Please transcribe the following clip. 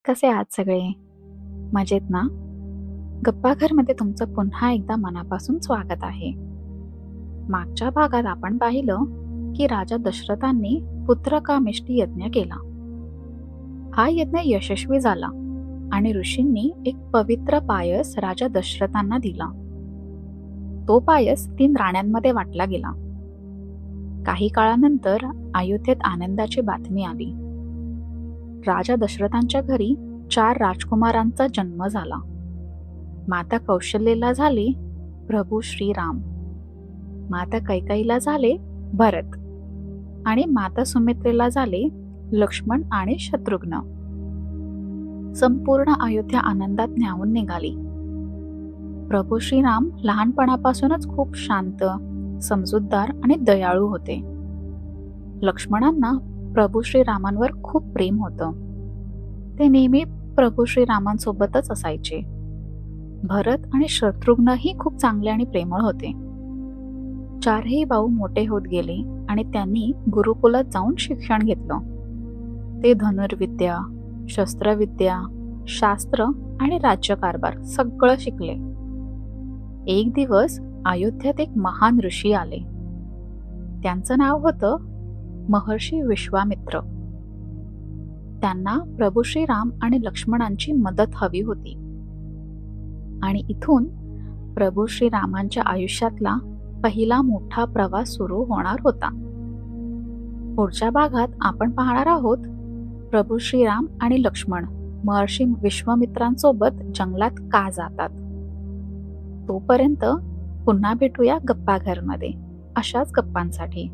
कसे आहात सगळे? मजेत ना? गप्पाघरमध्ये तुमचं पुन्हा एकदा मनापासून स्वागत आहे. मागच्या भागात आपण पाहिलं की राजा दशरथांनी पुत्रकामेष्टी यज्ञ केला. हा यज्ञ यशस्वी झाला आणि ऋषींनी एक पवित्र पायस राजा दशरथांना दिला. तो पायस 3 राण्यांमध्ये वाटला गेला. काही काळानंतर अयोध्येत आनंदाची बातमी आली. राजा दशरथांच्या घरी 4 राजकुमारांचा जन्म झाला. माता कौशल्येला झाले प्रभू श्रीराम, माता कैकेयीला झाले भरत आणि माता सुमित्रेला झाले लक्ष्मण आणि शत्रुघ्न. संपूर्ण अयोध्या आनंदात न्हाऊन निघाली. प्रभू श्रीराम लहानपणापासूनच खूप शांत, समजूतदार आणि दयाळू होते. लक्ष्मणांना प्रभू श्रीरामांवर खूप प्रेम होतं. ते नेहमी प्रभू श्रीरामांसोबतच असायचे. भरत आणि शत्रुघ्नही खूप चांगले आणि प्रेमळ होते. 4ही भाऊ मोठे होत गेले आणि त्यांनी गुरुकुलात जाऊन शिक्षण घेतलं. ते धनुर्विद्या, शस्त्रविद्या, शास्त्र आणि राज्यकारभार सगळं शिकले. एक दिवस अयोध्येत एक महान ऋषी आले. त्यांचं नाव होतं महर्षी विश्वामित्र. त्यांना प्रभू श्रीराम आणि लक्ष्मणांची मदत हवी होती. आणि इथून प्रभू श्रीरामांच्या आयुष्यातला पहिला मोठा प्रवास सुरू होणार होता. पुढच्या भागात आपण पाहणार आहोत प्रभू श्रीराम आणि लक्ष्मण महर्षी विश्वामित्रांसोबत जंगलात का जातात. तोपर्यंत पुन्हा भेटूया गप्पाघरमध्ये अशाच गप्पांसाठी.